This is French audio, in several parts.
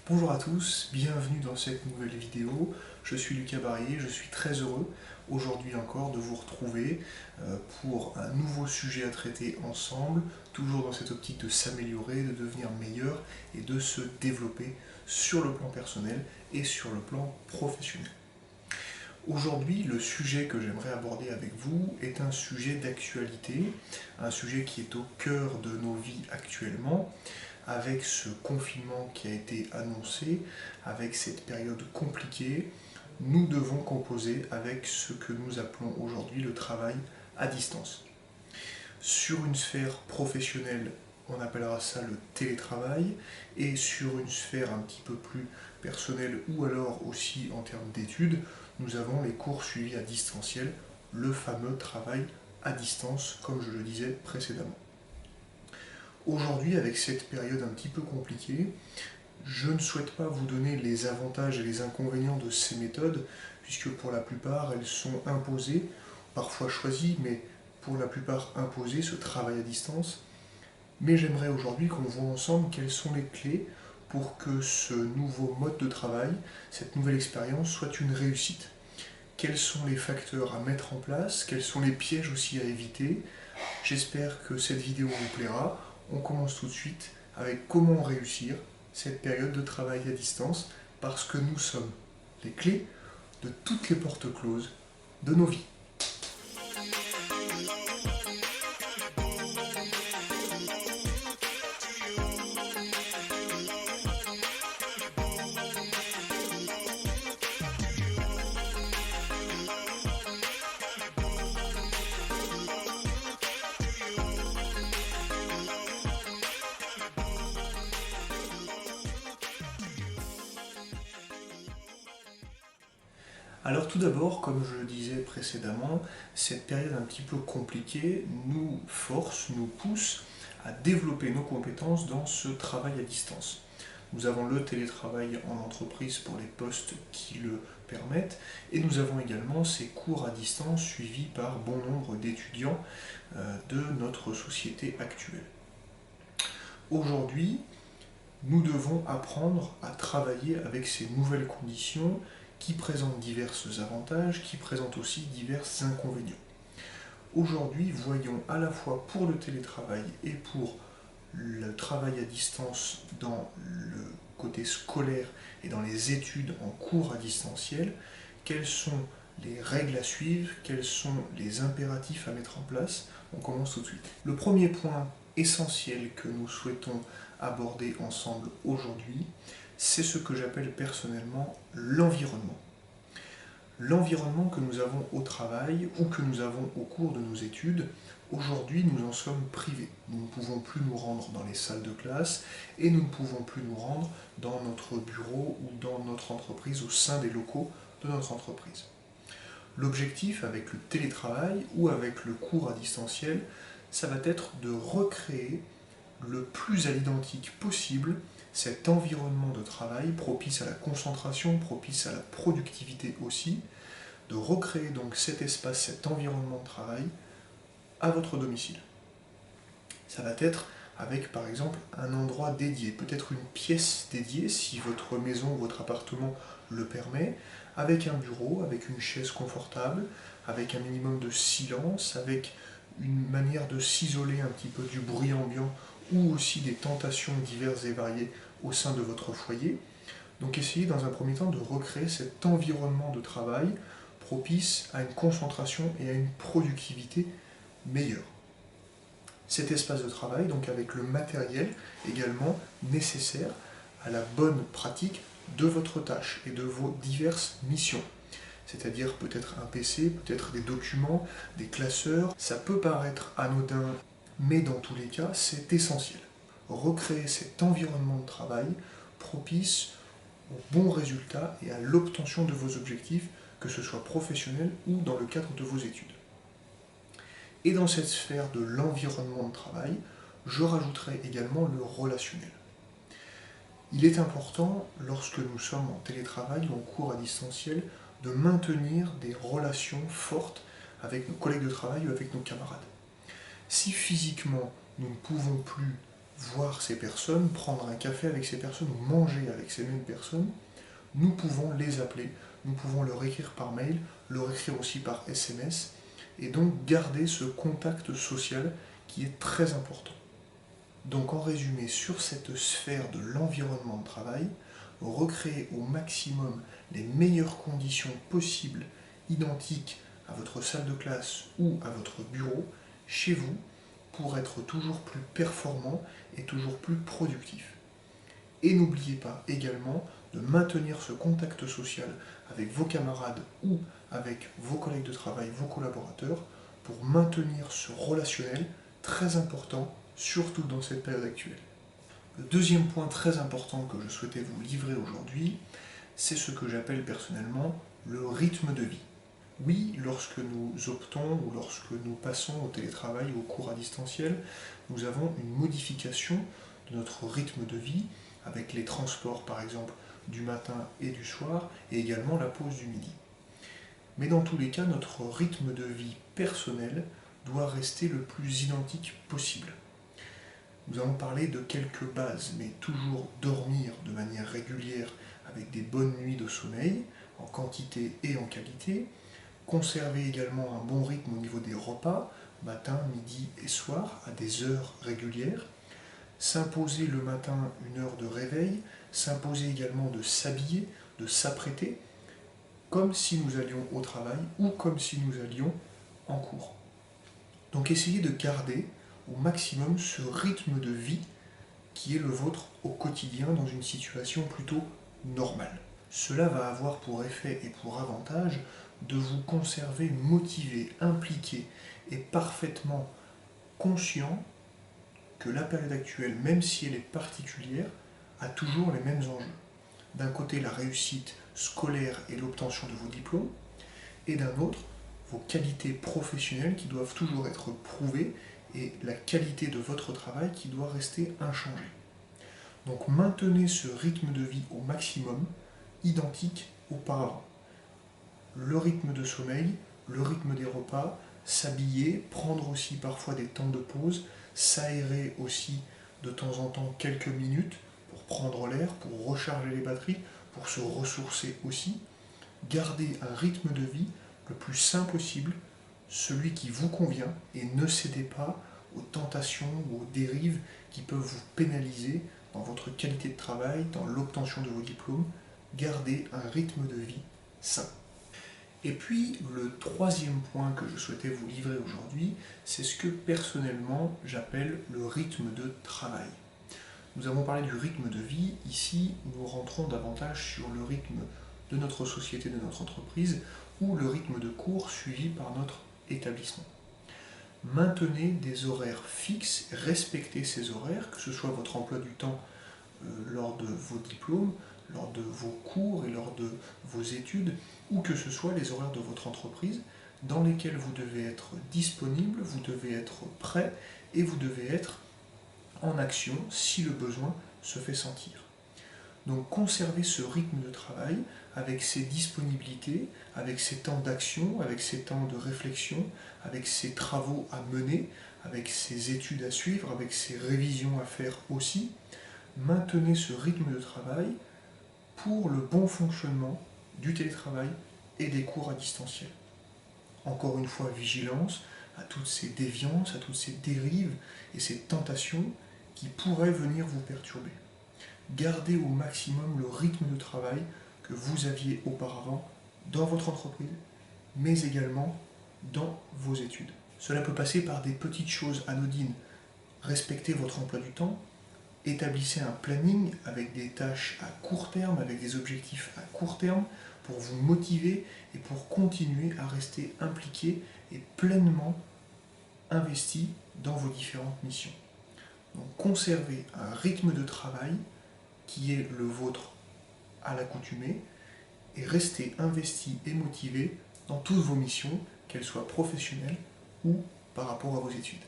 Bonjour à tous, bienvenue dans cette nouvelle vidéo. Je suis Lucas Barrier, je suis très heureux aujourd'hui encore de vous retrouver pour un nouveau sujet à traiter ensemble, toujours dans cette optique de s'améliorer, de devenir meilleur et de se développer sur le plan personnel et sur le plan professionnel. Aujourd'hui, le sujet que j'aimerais aborder avec vous est un sujet d'actualité, un sujet qui est au cœur de nos vies actuellement, avec ce confinement qui a été annoncé, avec cette période compliquée. Nous devons composer avec ce que nous appelons aujourd'hui le travail à distance. Sur une sphère professionnelle, on appellera ça le télétravail, et sur une sphère un petit peu plus personnelle ou alors aussi en termes d'études, nous avons les cours suivis à distanciel, le fameux travail à distance, comme je le disais précédemment. Aujourd'hui, avec cette période un petit peu compliquée, je ne souhaite pas vous donner les avantages et les inconvénients de ces méthodes, puisque pour la plupart, elles sont imposées, parfois choisies, mais pour la plupart imposées, ce travail à distance. Mais j'aimerais aujourd'hui qu'on voit ensemble quelles sont les clés pour que ce nouveau mode de travail, cette nouvelle expérience, soit une réussite. Quels sont les facteurs à mettre en place, quels sont les pièges aussi à éviter. J'espère que cette vidéo vous plaira. On commence tout de suite avec comment réussir cette période de travail à distance, parce que nous sommes les clés de toutes les portes closes de nos vies. Alors tout d'abord, comme je le disais précédemment, cette période un petit peu compliquée nous force, nous pousse à développer nos compétences dans ce travail à distance. Nous avons le télétravail en entreprise pour les postes qui le permettent, et nous avons également ces cours à distance suivis par bon nombre d'étudiants de notre société actuelle. Aujourd'hui, nous devons apprendre à travailler avec ces nouvelles conditions qui présentent divers avantages, qui présentent aussi divers inconvénients. Aujourd'hui, voyons à la fois pour le télétravail et pour le travail à distance dans le côté scolaire et dans les études en cours à distanciel, quelles sont les règles à suivre, quels sont les impératifs à mettre en place. On commence tout de suite. Le premier point essentiel que nous souhaitons aborder ensemble aujourd'hui, c'est ce que j'appelle personnellement l'environnement. L'environnement que nous avons au travail ou que nous avons au cours de nos études, aujourd'hui nous en sommes privés. Nous ne pouvons plus nous rendre dans les salles de classe et nous ne pouvons plus nous rendre dans notre bureau ou dans notre entreprise, au sein des locaux de notre entreprise. L'objectif avec le télétravail ou avec le cours à distanciel, ça va être de recréer le plus à l'identique possible cet environnement de travail propice à la concentration, propice à la productivité aussi, de recréer donc cet espace, cet environnement de travail à votre domicile. Ça va être avec par exemple un endroit dédié, peut-être une pièce dédiée si votre maison ou votre appartement le permet, avec un bureau, avec une chaise confortable, avec un minimum de silence, avec une manière de s'isoler un petit peu du bruit ambiant ou aussi des tentations diverses et variées au sein de votre foyer. Donc essayez dans un premier temps de recréer cet environnement de travail propice à une concentration et à une productivité meilleure. Cet espace de travail, donc avec le matériel également nécessaire à la bonne pratique de votre tâche et de vos diverses missions. C'est-à-dire peut-être un PC, peut-être des documents, des classeurs. Ça peut paraître anodin, mais dans tous les cas, c'est essentiel. Recréer cet environnement de travail propice aux bons résultats et à l'obtention de vos objectifs, que ce soit professionnel ou dans le cadre de vos études. Et dans cette sphère de l'environnement de travail, je rajouterai également le relationnel. Il est important, lorsque nous sommes en télétravail ou en cours à distanciel, de maintenir des relations fortes avec nos collègues de travail ou avec nos camarades. Si physiquement nous ne pouvons plus voir ces personnes, prendre un café avec ces personnes ou manger avec ces mêmes personnes, nous pouvons les appeler, nous pouvons leur écrire par mail, leur écrire aussi par SMS, et donc garder ce contact social qui est très important. Donc en résumé, sur cette sphère de l'environnement de travail, recréer au maximum les meilleures conditions possibles, identiques à votre salle de classe ou à votre bureau, chez vous, pour être toujours plus performant et toujours plus productif. Et n'oubliez pas également de maintenir ce contact social avec vos camarades ou avec vos collègues de travail, vos collaborateurs, pour maintenir ce relationnel très important, surtout dans cette période actuelle. Le deuxième point très important que je souhaitais vous livrer aujourd'hui, c'est ce que j'appelle personnellement le rythme de vie. Oui, lorsque nous optons ou lorsque nous passons au télétravail ou au cours à distanciel, nous avons une modification de notre rythme de vie avec les transports par exemple du matin et du soir et également la pause du midi. Mais dans tous les cas, notre rythme de vie personnel doit rester le plus identique possible. Nous avons parlé de quelques bases, mais toujours dormir de manière régulière avec des bonnes nuits de sommeil, en quantité et en qualité, conserver également un bon rythme au niveau des repas, matin, midi et soir, à des heures régulières, s'imposer le matin une heure de réveil, s'imposer également de s'habiller, de s'apprêter, comme si nous allions au travail ou comme si nous allions en cours. Donc essayez de garder au maximum ce rythme de vie qui est le vôtre au quotidien dans une situation plutôt normale. Cela va avoir pour effet et pour avantage de vous conserver motivé, impliqué et parfaitement conscient que la période actuelle, même si elle est particulière, a toujours les mêmes enjeux. D'un côté, la réussite scolaire et l'obtention de vos diplômes, et d'un autre, vos qualités professionnelles qui doivent toujours être prouvées et la qualité de votre travail qui doit rester inchangée. Donc maintenez ce rythme de vie au maximum, identique auparavant. Le rythme de sommeil, le rythme des repas, s'habiller, prendre aussi parfois des temps de pause, s'aérer aussi de temps en temps quelques minutes pour prendre l'air, pour recharger les batteries, pour se ressourcer aussi. Gardez un rythme de vie le plus sain possible, celui qui vous convient, et ne cédez pas aux tentations ou aux dérives qui peuvent vous pénaliser dans votre qualité de travail, dans l'obtention de vos diplômes. Gardez un rythme de vie sain. Et puis, le troisième point que je souhaitais vous livrer aujourd'hui, c'est ce que personnellement j'appelle le rythme de travail. Nous avons parlé du rythme de vie, ici nous rentrons davantage sur le rythme de notre société, de notre entreprise, ou le rythme de cours suivi par notre établissement. Maintenez des horaires fixes, respectez ces horaires, que ce soit votre emploi du temps lors de vos diplômes, lors de vos cours et lors de vos études, ou que ce soit les horaires de votre entreprise, dans lesquels vous devez être disponible, vous devez être prêt et vous devez être en action si le besoin se fait sentir. Donc conservez ce rythme de travail avec ses disponibilités, avec ses temps d'action, avec ses temps de réflexion, avec ses travaux à mener, avec ses études à suivre, avec ses révisions à faire aussi. Maintenez ce rythme de travail pour le bon fonctionnement du télétravail et des cours à distanciel. Encore une fois, vigilance à toutes ces déviances, à toutes ces dérives et ces tentations qui pourraient venir vous perturber. Gardez au maximum le rythme de travail que vous aviez auparavant dans votre entreprise, mais également dans vos études. Cela peut passer par des petites choses anodines. Respectez votre emploi du temps, établissez un planning avec des tâches à court terme, avec des objectifs à court terme, pour vous motiver et pour continuer à rester impliqué et pleinement investi dans vos différentes missions. Donc conservez un rythme de travail qui est le vôtre à l'accoutumée et restez investi et motivé dans toutes vos missions, qu'elles soient professionnelles ou par rapport à vos études.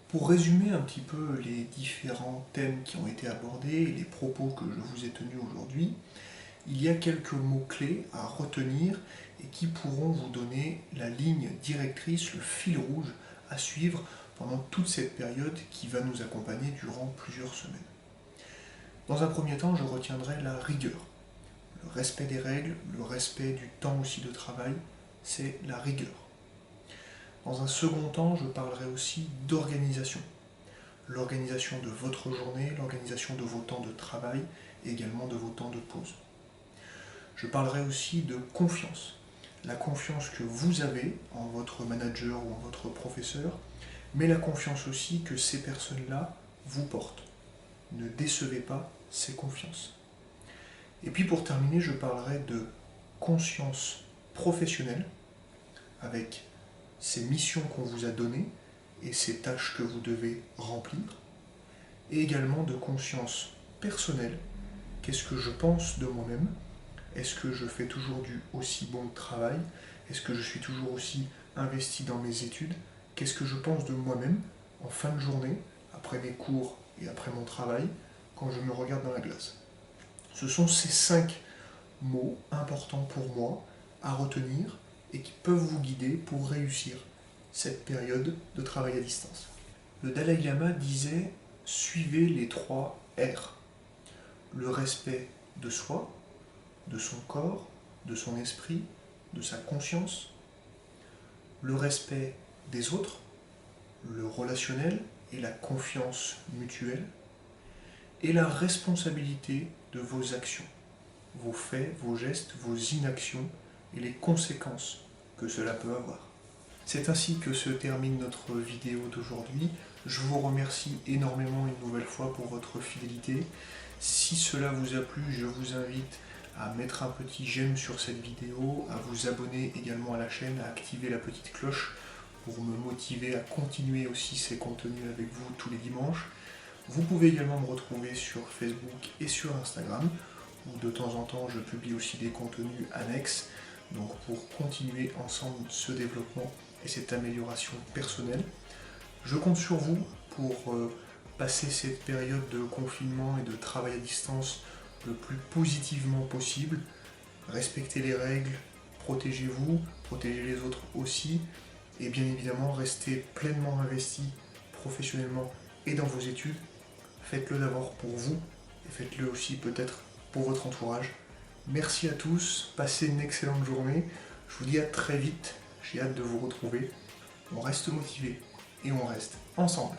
Pour résumer un petit peu les différents thèmes qui ont été abordés et les propos que je vous ai tenus aujourd'hui, il y a quelques mots-clés à retenir et qui pourront vous donner la ligne directrice, le fil rouge à suivre pendant toute cette période qui va nous accompagner durant plusieurs semaines. Dans un premier temps, je retiendrai la rigueur. Le respect des règles, le respect du temps aussi de travail, c'est la rigueur. Dans un second temps, je parlerai aussi d'organisation. L'organisation de votre journée, l'organisation de vos temps de travail et également de vos temps de pause. Je parlerai aussi de confiance. La confiance que vous avez en votre manager ou en votre professeur, mais la confiance aussi que ces personnes-là vous portent. Ne décevez pas ces confiances. Et puis pour terminer, je parlerai de conscience professionnelle avec ces missions qu'on vous a données et ces tâches que vous devez remplir, et également de conscience personnelle. Qu'est-ce que je pense de moi-même? Est-ce que je fais toujours du aussi bon travail? Est-ce que je suis toujours aussi investi dans mes études? Qu'est-ce que je pense de moi-même en fin de journée, après mes cours et après mon travail, quand je me regarde dans la glace? Ce sont ces 5 mots importants pour moi à retenir et qui peuvent vous guider pour réussir cette période de travail à distance. Le Dalai Lama disait « Suivez les 3 R ». Le respect de soi, de son corps, de son esprit, de sa conscience. Le respect des autres, le relationnel et la confiance mutuelle. Et la responsabilité de vos actions, vos faits, vos gestes, vos inactions et les conséquences que cela peut avoir. C'est ainsi que se termine notre vidéo d'aujourd'hui. Je vous remercie énormément une nouvelle fois pour votre fidélité. Si cela vous a plu, je vous invite à mettre un petit j'aime sur cette vidéo, à vous abonner également à la chaîne, à activer la petite cloche pour me motiver à continuer aussi ces contenus avec vous tous les dimanches. Vous pouvez également me retrouver sur Facebook et sur Instagram, où de temps en temps je publie aussi des contenus annexes, donc pour continuer ensemble ce développement et cette amélioration personnelle. Je compte sur vous pour passer cette période de confinement et de travail à distance le plus positivement possible. Respectez les règles, protégez-vous, protégez les autres aussi, et bien évidemment restez pleinement investi professionnellement et dans vos études. Faites-le d'abord pour vous et faites-le aussi peut-être pour votre entourage. Merci à tous, passez une excellente journée. Je vous dis à très vite, j'ai hâte de vous retrouver. On reste motivés et on reste ensemble.